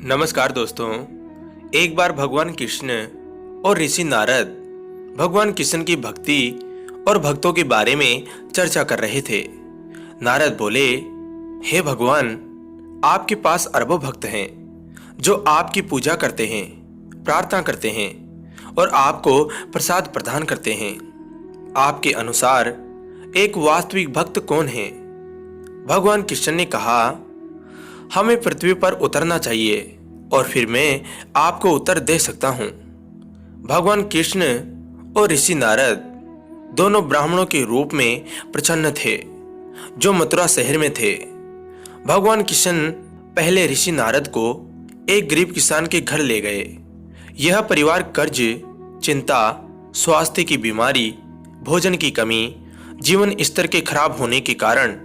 नमस्कार दोस्तों। एक बार भगवान कृष्ण और ऋषि नारद भगवान कृष्ण की भक्ति और भक्तों के बारे में चर्चा कर रहे थे। नारद बोले, हे भगवान, आपके पास अरबों भक्त हैं जो आपकी पूजा करते हैं, प्रार्थना करते हैं और आपको प्रसाद प्रदान करते हैं। आपके अनुसार एक वास्तविक भक्त कौन है? भगवान कृष्ण ने कहा, हमें पृथ्वी पर उतरना चाहिए और फिर मैं आपको उत्तर दे सकता हूं। भगवान कृष्ण और ऋषि नारद दोनों ब्राह्मणों के रूप में प्रसन्न थे जो मथुरा शहर में थे। भगवान कृष्ण पहले ऋषि नारद को एक गरीब किसान के घर ले गए। यह परिवार कर्ज, चिंता, स्वास्थ्य की बीमारी, भोजन की कमी, जीवन स्तर के खराब होने के कारण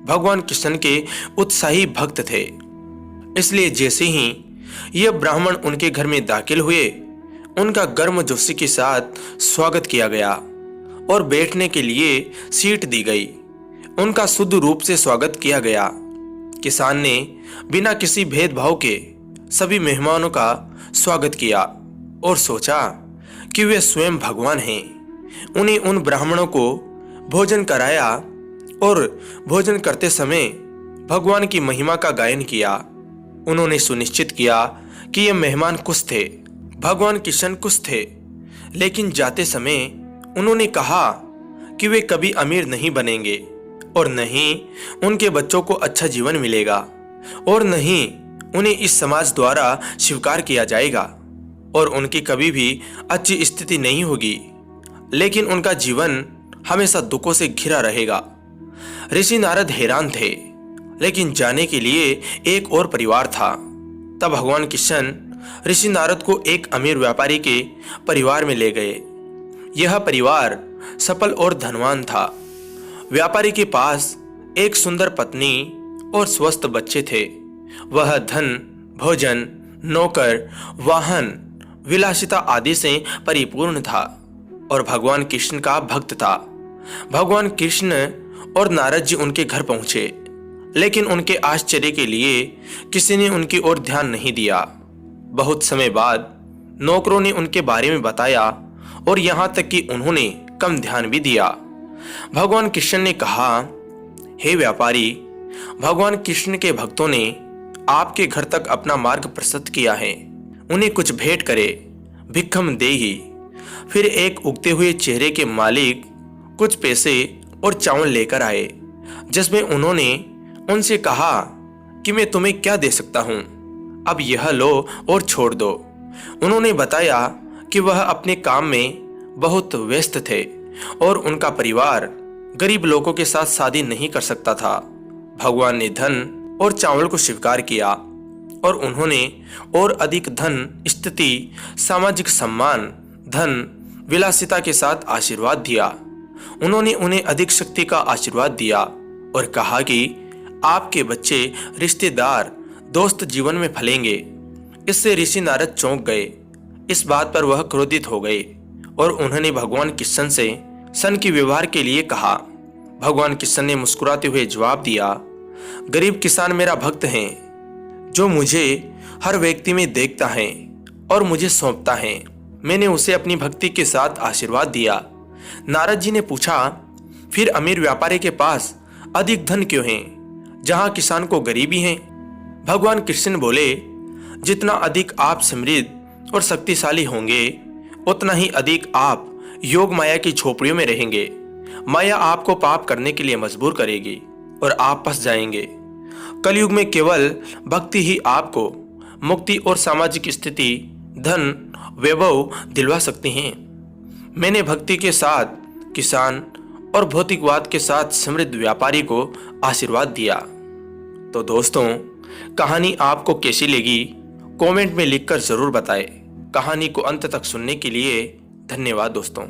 भगवान कृष्ण के उत्साही भक्त थे। इसलिए जैसे ही यह ब्राह्मण उनके घर में दाखिल हुए, उनका गर्मजोशी के साथ स्वागत किया गया और बैठने के लिए सीट दी गई। उनका शुद्ध रूप से स्वागत किया गया। किसान ने बिना किसी भेदभाव के सभी मेहमानों का स्वागत किया और सोचा कि वे स्वयं भगवान हैं। उन्हें उन ब्राह्मणों को भोजन कराया और भोजन करते समय भगवान की महिमा का गायन किया। उन्होंने सुनिश्चित किया कि ये मेहमान खुश थे। भगवान कृष्ण खुश थे, लेकिन जाते समय उन्होंने कहा कि वे कभी अमीर नहीं बनेंगे और न ही उनके बच्चों को अच्छा जीवन मिलेगा और न ही उन्हें इस समाज द्वारा स्वीकार किया जाएगा और उनकी कभी भी अच्छी स्थिति नहीं होगी, लेकिन उनका जीवन हमेशा दुखों से घिरा रहेगा। ऋषि नारद हैरान थे, लेकिन जाने के लिए एक और परिवार था। तब भगवान कृष्ण ऋषि नारद को एक अमीर व्यापारी के परिवार में ले गए। यह परिवार सफल और धनवान था। व्यापारी के पास एक सुंदर पत्नी और स्वस्थ बच्चे थे। वह धन, भोजन, नौकर, वाहन, विलासिता आदि से परिपूर्ण था और भगवान कृष्ण का भक्त था। भगवान कृष्ण और नारद जी उनके घर पहुंचे, लेकिन उनके आश्चर्य के लिए किसी ने उनकी ओर ध्यान नहीं दिया। बहुत समय बाद नौकरों ने उनके बारे में बताया और यहाँ तक कि उन्होंने कम ध्यान भी दिया। भगवान कृष्ण ने कहा, हे व्यापारी, भगवान कृष्ण के भक्तों ने आपके घर तक अपना मार्ग प्रशस्त किया है। उन्हें कुछ भेंट करे, भिक्षम देही। फिर एक उगते हुए चेहरे के मालिक कुछ पैसे और चावल लेकर आए, जिसमें उन्होंने उनसे कहा कि मैं तुम्हें क्या दे सकता हूं, अब यह लो और छोड़ दो। उन्होंने बताया कि वह अपने काम में बहुत व्यस्त थे और उनका परिवार गरीब लोगों के साथ शादी नहीं कर सकता था। भगवान ने धन और चावल को स्वीकार किया और उन्होंने और अधिक धन, स्थिति, सामाजिक सम्मान, धन, विलासिता के साथ आशीर्वाद दिया। उन्होंने उन्हें अधिक शक्ति का आशीर्वाद दिया और कहा कि आपके बच्चे, रिश्तेदार, दोस्त जीवन में फलेंगे। इससे ऋषि नारद चौंक गए। इस बात पर वह क्रोधित हो गए और उन्होंने भगवान कृष्ण से सन की व्यवहार के लिए कहा। भगवान कृष्ण ने मुस्कुराते हुए जवाब दिया, गरीब किसान मेरा भक्त है जो मुझे हर व्यक्ति में देखता है और मुझे सौंपता है। मैंने उसे अपनी भक्ति के साथ आशीर्वाद दिया। नारद जी ने पूछा, फिर अमीर व्यापारी के पास अधिक धन क्यों है जहां किसान को गरीबी है? भगवान कृष्ण बोले, जितना अधिक आप समृद्ध और शक्तिशाली होंगे, उतना ही अधिक आप योग माया की झोपड़ियों में रहेंगे। माया आपको पाप करने के लिए मजबूर करेगी और आप फंस जाएंगे। कलयुग में केवल भक्ति ही आपको मुक्ति और सामाजिक स्थिति, धन, वैभव दिलवा सकती हैं। मैंने भक्ति के साथ किसान और भौतिकवाद के साथ समृद्ध व्यापारी को आशीर्वाद दिया। तो दोस्तों, कहानी आपको कैसी लगी कमेंट में लिखकर जरूर बताएं। कहानी को अंत तक सुनने के लिए धन्यवाद दोस्तों।